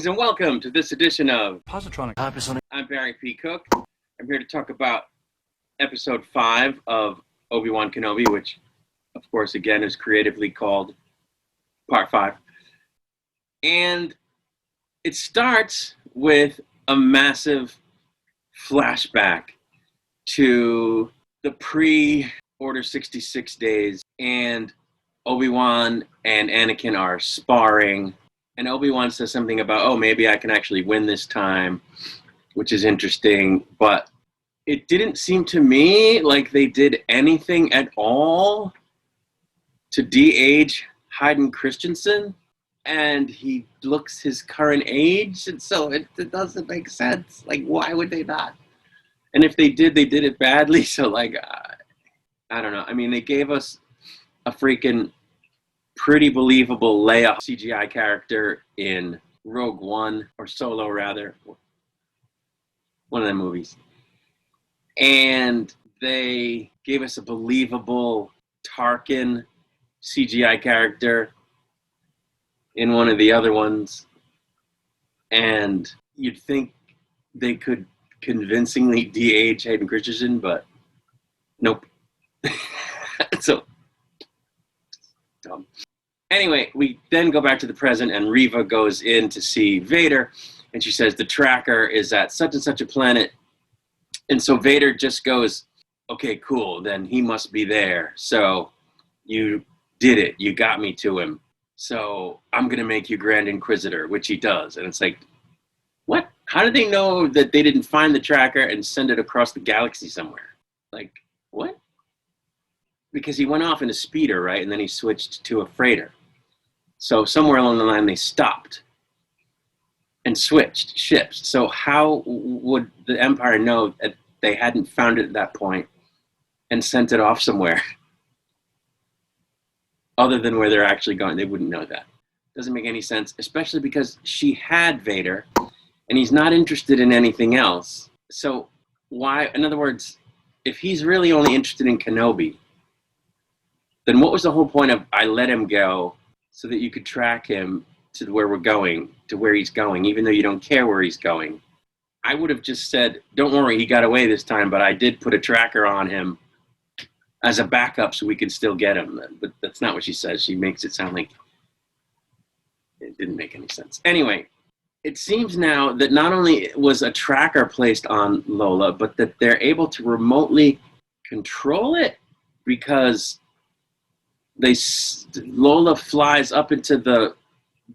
Greetings and welcome to this edition of Positronic. I'm Barry P. Cook. I'm here to talk about episode 5 of Obi Wan Kenobi, which, of course, again is creatively called Part 5. And it starts with a massive flashback to the pre-Order 66 days, and Obi-Wan and Anakin are sparring. And Obi-Wan says something about, oh, maybe I can actually win this time, which is interesting. But it didn't seem to me like they did anything at all to de-age Hayden Christensen. And he looks his current age, and so it doesn't make sense. Like, why would they not? And if they did it badly. So, like, I don't know. I mean, they gave us a freaking pretty believable Leia CGI character in Rogue One, or Solo rather, one of the movies. And they gave us a believable Tarkin CGI character in one of the other ones. And you'd think they could convincingly de-age Hayden Christensen, but nope. So dumb. Anyway, we then go back to the present, and Reva goes in to see Vader, and she says the tracker is at such and such a planet. And so Vader just goes, okay, cool, then he must be there. So you did it. You got me to him. So I'm going to make you Grand Inquisitor, which he does. And it's like, what? How did they know that they didn't find the tracker and send it across the galaxy somewhere? Like, what? Because he went off in a speeder, right? And then he switched to a freighter. So somewhere along the line, they stopped and switched ships. So how would the Empire know that they hadn't found it at that point and sent it off somewhere other than where they're actually going? They wouldn't know that. Doesn't make any sense, especially because she had Vader and he's not interested in anything else. So why, in other words, if he's really only interested in Kenobi, then what was the whole point of I let him go so that you could track him to where we're going, to where he's going, even though you don't care where he's going? I would have just said, don't worry, he got away this time, but I did put a tracker on him as a backup so we could still get him. But that's not what she says. She makes it sound like it didn't make any sense. Anyway, it seems now that not only was a tracker placed on Lola, but that they're able to remotely control it, because Lola flies up into the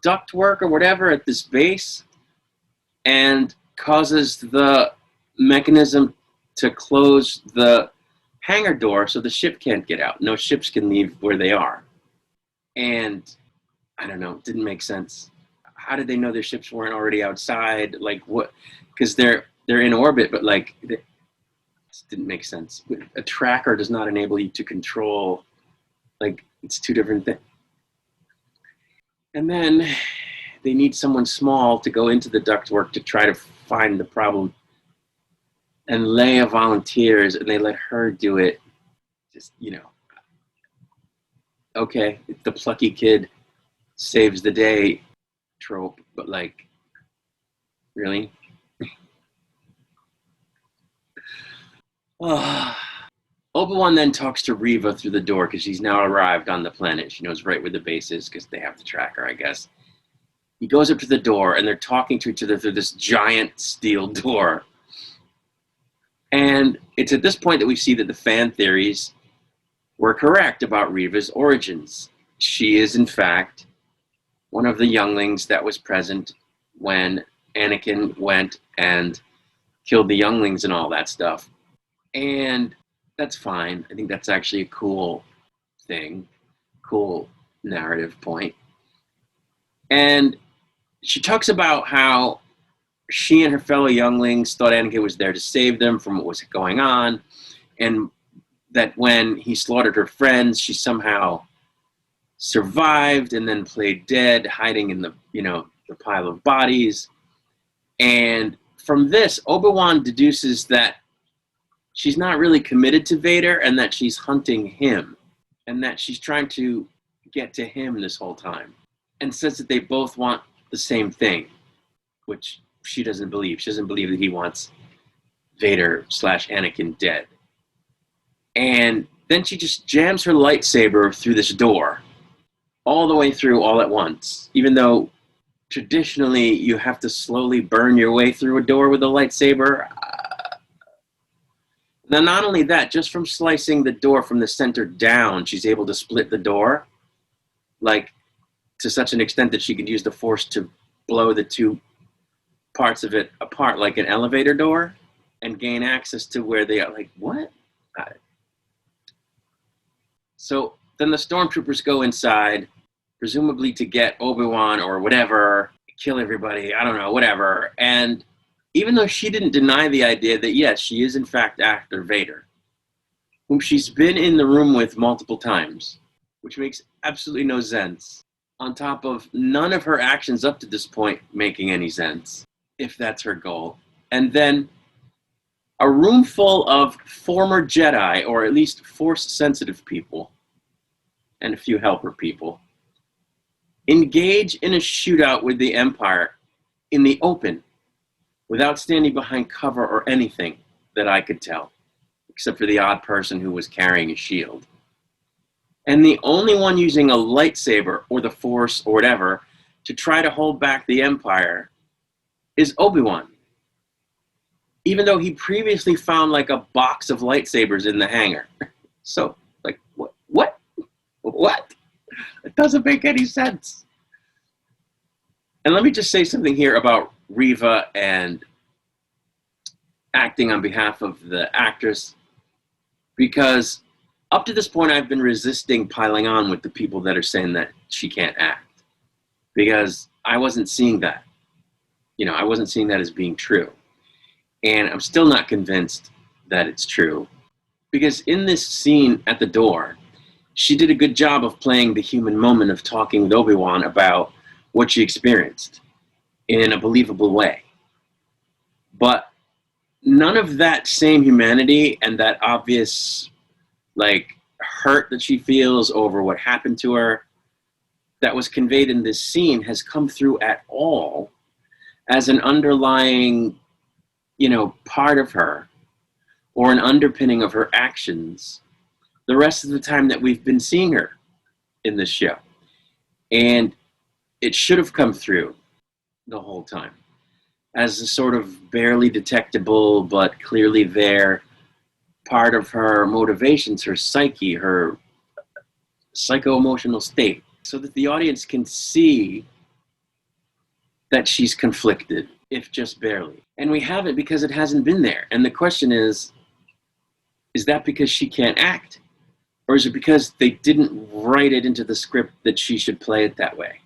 ductwork or whatever at this base and causes the mechanism to close the hangar door so the ship can't get out. No ships can leave where they are. And I don't know, it didn't make sense. How did they know their ships weren't already outside? Like, what? Because they're in orbit, but like, it didn't make sense. A tracker does not enable you to control. Like, it's two different things. And then they need someone small to go into the ductwork to try to find the problem. And Leia volunteers, and they let her do it. Just, okay, the plucky kid saves the day trope, but like, really? Obi-Wan then talks to Reva through the door because she's now arrived on the planet. She knows right where the base is because they have the tracker, I guess. He goes up to the door, and they're talking to each other through this giant steel door. And it's at this point that we see that the fan theories were correct about Reva's origins. She is, in fact, one of the younglings that was present when Anakin went and killed the younglings and all that stuff. And that's fine. I think that's actually a cool thing, cool narrative point. And she talks about how she and her fellow younglings thought Anakin was there to save them from what was going on, and that when he slaughtered her friends, she somehow survived and then played dead, hiding in the pile of bodies. And from this, Obi-Wan deduces that she's not really committed to Vader and that she's hunting him and that she's trying to get to him this whole time, and says that they both want the same thing. which she doesn't believe. She doesn't believe that he wants Vader / Anakin dead. And then she just jams her lightsaber through this door, all the way through, all at once, even though traditionally you have to slowly burn your way through a door with a lightsaber. Now, not only that, just from slicing the door from the center down, she's able to split the door, like, to such an extent that she could use the Force to blow the two parts of it apart, like an elevator door, and gain access to where they are. Like, what? So then the stormtroopers go inside, presumably to get Obi-Wan or whatever, kill everybody, I don't know, whatever. And even though she didn't deny the idea that, yes, she is in fact after Vader, whom she's been in the room with multiple times, which makes absolutely no sense, on top of none of her actions up to this point making any sense, if that's her goal. And then a room full of former Jedi, or at least Force-sensitive people, and a few helper people, engage in a shootout with the Empire in the open, without standing behind cover or anything that I could tell, except for the odd person who was carrying a shield. And the only one using a lightsaber or the Force or whatever to try to hold back the Empire is Obi-Wan. Even though he previously found like a box of lightsabers in the hangar. So, like, what? What? It doesn't make any sense. And let me just say something here about Reva and acting on behalf of the actress, because up to this point I've been resisting piling on with the people that are saying that she can't act, because I wasn't seeing that. You know, I wasn't seeing that as being true. And I'm still not convinced that it's true, because in this scene at the door, she did a good job of playing the human moment of talking with Obi-Wan about what she experienced in a believable way. But none of that same humanity and that obvious, like, hurt that she feels over what happened to her that was conveyed in this scene has come through at all as an underlying, you know, part of her, or an underpinning of her actions the rest of the time that we've been seeing her in this show. And it should have come through the whole time as a sort of barely detectable but clearly there part of her motivations, her psyche, her psycho-emotional state, so that the audience can see that she's conflicted, if just barely. And we haven't, because it hasn't been there. And the question is that because she can't act? Or is it because they didn't write it into the script that she should play it that way,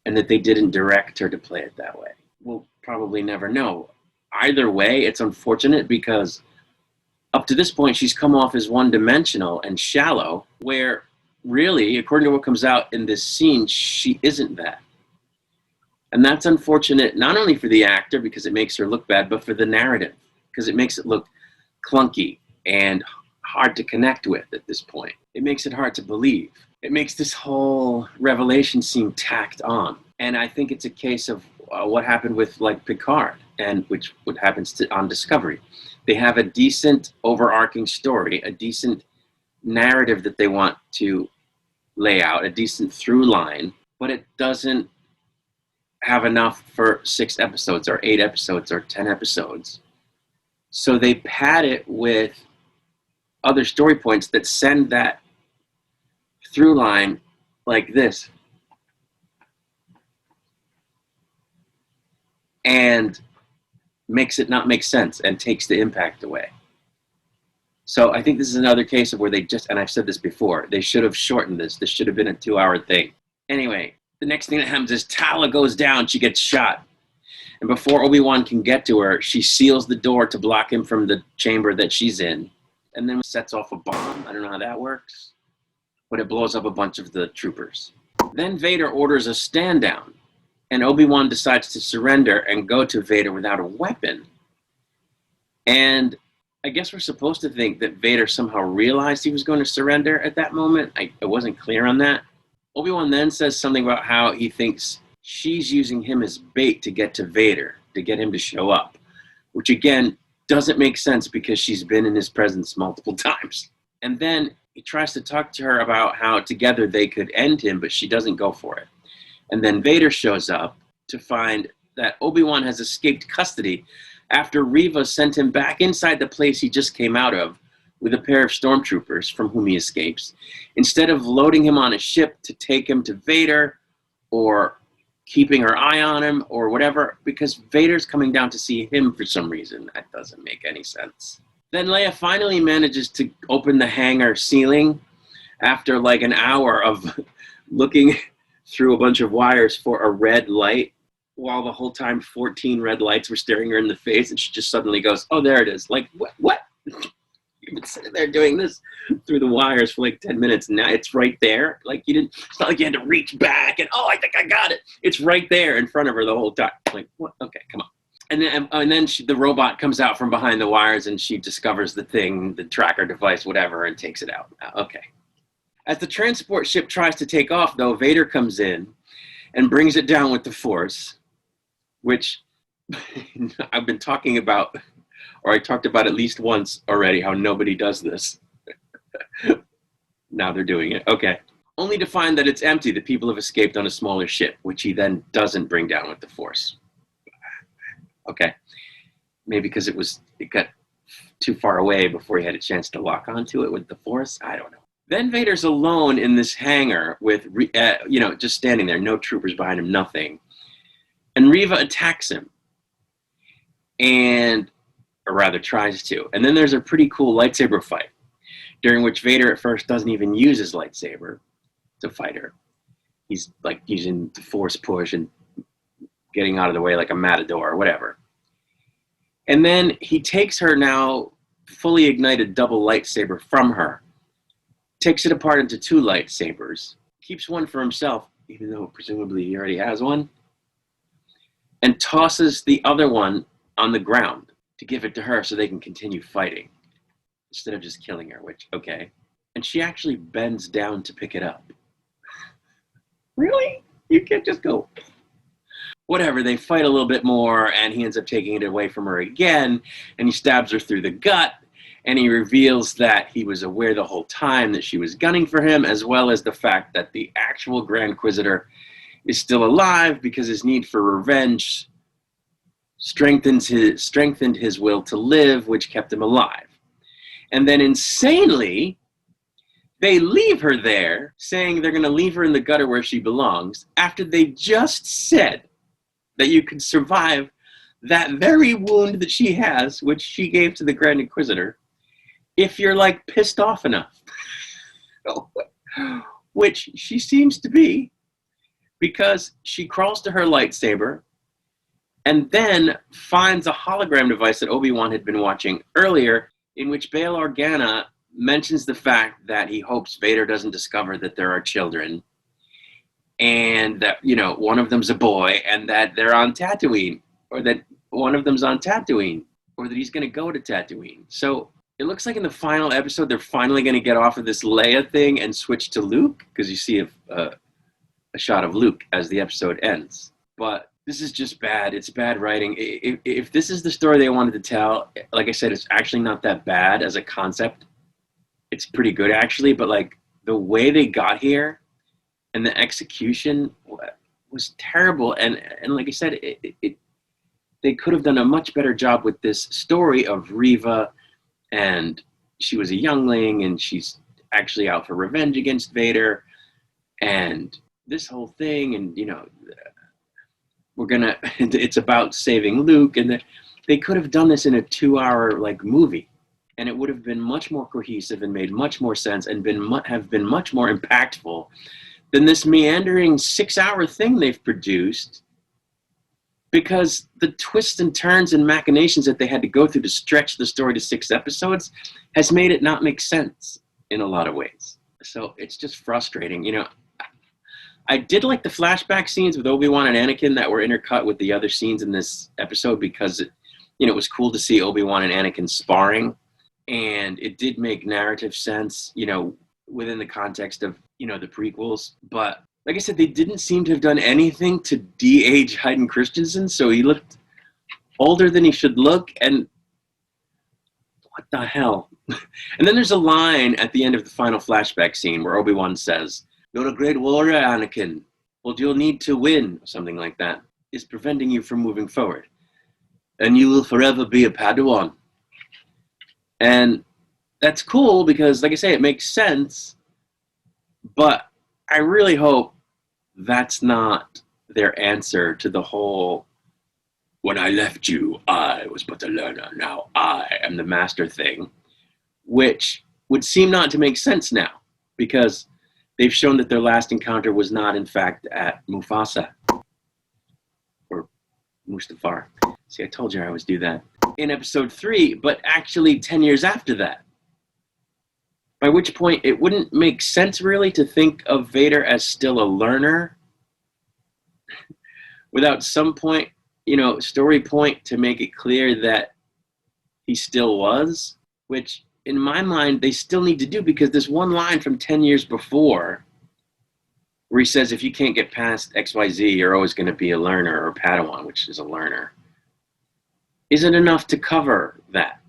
and that they didn't direct her to play it that way? We'll probably never know. Either way, it's unfortunate, because up to this point, she's come off as one-dimensional and shallow, where really, according to what comes out in this scene, she isn't that. And that's unfortunate, not only for the actor, because it makes her look bad, but for the narrative, because it makes it look clunky and hard to connect with at this point. It makes it hard to believe. It makes this whole revelation seem tacked on. And I think it's a case of what happened with, like, Picard, and which what happens on Discovery. They have a decent overarching story, a decent narrative that they want to lay out, a decent through line, but it doesn't have enough for 6 episodes or 8 episodes or 10 episodes. So they pad it with other story points that send that through line like this, and makes it not make sense and takes the impact away. So I think this is another case of where they just, and I've said this before, they should have shortened this. This should have been a 2-hour thing. Anyway, the next thing that happens is Tala goes down, she gets shot. And before Obi-Wan can get to her, she seals the door to block him from the chamber that she's in, and then sets off a bomb. I don't know how that works, but it blows up a bunch of the troopers. Then Vader orders a stand down, and Obi-Wan decides to surrender and go to Vader without a weapon. And I guess we're supposed to think that Vader somehow realized he was going to surrender at that moment. I wasn't clear on that. Obi-Wan then says something about how he thinks she's using him as bait to get to Vader. to get him to show up, which again doesn't make sense because she's been in his presence multiple times. And then he tries to talk to her about how together they could end him, but she doesn't go for it. And then Vader shows up to find that Obi-Wan has escaped custody after Reva sent him back inside the place he just came out of with a pair of stormtroopers from whom he escapes, instead of loading him on a ship to take him to Vader or keeping her eye on him or whatever, because Vader's coming down to see him for some reason. That doesn't make any sense. Then Leia finally manages to open the hangar ceiling after like an hour of looking through a bunch of wires for a red light, while the whole time 14 red lights were staring her in the face, and she just suddenly goes, oh, there it is. Like, what? You've been sitting there doing this through the wires for like 10 minutes, and now it's right there. Like, it's not like you had to reach back and, oh, I think I got it. It's right there in front of her the whole time. Like, what? Okay, come on. And then the robot comes out from behind the wires, and she discovers the thing, the tracker device, whatever, and takes it out. Okay. As the transport ship tries to take off, though, Vader comes in and brings it down with the Force, which I've been talking about, or I talked about at least once already, how nobody does this. Now they're doing it. Okay. Only to find that it's empty. The people have escaped on a smaller ship, which he then doesn't bring down with the Force. Okay. Maybe because it got too far away before he had a chance to lock onto it with the Force. I don't know. Then Vader's alone in this hangar with, just standing there, no troopers behind him, nothing. And Reva attacks him, or rather tries to. And then there's a pretty cool lightsaber fight, during which Vader at first doesn't even use his lightsaber to fight her. He's like using the Force push and getting out of the way like a matador or whatever. And then he takes her now fully ignited double lightsaber from her, takes it apart into two lightsabers, keeps one for himself, even though presumably he already has one, and tosses the other one on the ground to give it to her so they can continue fighting instead of just killing her, which, okay. And she actually bends down to pick it up. Really? You can't just go... Whatever, they fight a little bit more, and he ends up taking it away from her again, and he stabs her through the gut, and he reveals that he was aware the whole time that she was gunning for him, as well as the fact that the actual Grand Inquisitor is still alive because his need for revenge strengthened his will to live, which kept him alive. And then insanely, they leave her there, saying they're going to leave her in the gutter where she belongs, after they just said that you can survive that very wound that she has, which she gave to the Grand Inquisitor, if you're, like, pissed off enough. Which she seems to be, because she crawls to her lightsaber and then finds a hologram device that Obi-Wan had been watching earlier, in which Bail Organa mentions the fact that he hopes Vader doesn't discover that there are children, and that, one of them's a boy, and that they're on Tatooine, or that one of them's on Tatooine, or that he's going to go to Tatooine. So it looks like in the final episode, they're finally going to get off of this Leia thing and switch to Luke, because you see a shot of Luke as the episode ends. But this is just bad. It's bad writing. If this is the story they wanted to tell, like I said, it's actually not that bad as a concept. It's pretty good, actually, but like the way they got here and the execution was terrible. And like I said, they could have done a much better job with this story of Reva, and she was a youngling, and she's actually out for revenge against Vader, and this whole thing, and it's about saving Luke, and they could have done this in a 2-hour like movie, and it would have been much more cohesive and made much more sense and have been much more impactful than this meandering 6-hour thing they've produced, because the twists and turns and machinations that they had to go through to stretch the story to 6 episodes has made it not make sense in a lot of ways. So it's just frustrating. I did like the flashback scenes with Obi-Wan and Anakin that were intercut with the other scenes in this episode, because it was cool to see Obi-Wan and Anakin sparring, and it did make narrative sense, within the context of, the prequels. But like I said, they didn't seem to have done anything to de-age Hayden Christensen, so he looked older than he should look, and what the hell? And then there's a line at the end of the final flashback scene where Obi-Wan says, "You're a great warrior, Anakin. What you'll need to win," or something like that, "is preventing you from moving forward. And you will forever be a Padawan." And that's cool because, like I say, it makes sense. But I really hope that's not their answer to the whole, "when I left you, I was but a learner. Now I am the master" thing, which would seem not to make sense now because they've shown that their last encounter was not, in fact, at Mufasa or Mustafar. See, I told you I always do that. In episode 3, but actually 10 years after that. By which point, it wouldn't make sense really to think of Vader as still a learner without some point, story point to make it clear that he still was, which in my mind, they still need to do because there's one line from 10 years before where he says, if you can't get past XYZ, you're always going to be a learner, or Padawan, which is a learner. Isn't enough to cover that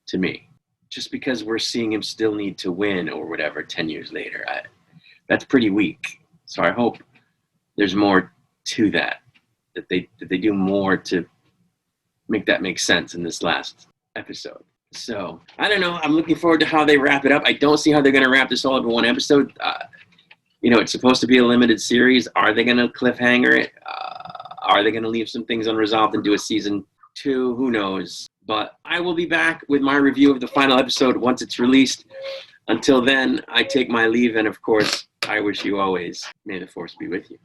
to me. Just because we're seeing him still need to win or whatever 10 years later. That's pretty weak. So I hope there's more to that they do more to make that make sense in this last episode. So, I don't know. I'm looking forward to how they wrap it up. I don't see how they're going to wrap this all up in one episode. It's supposed to be a limited series. Are they going to cliffhanger it? Are they going to leave some things unresolved and do a season 2? Who knows? But I will be back with my review of the final episode once it's released. Until then, I take my leave, and of course, I wish you always, may the Force be with you.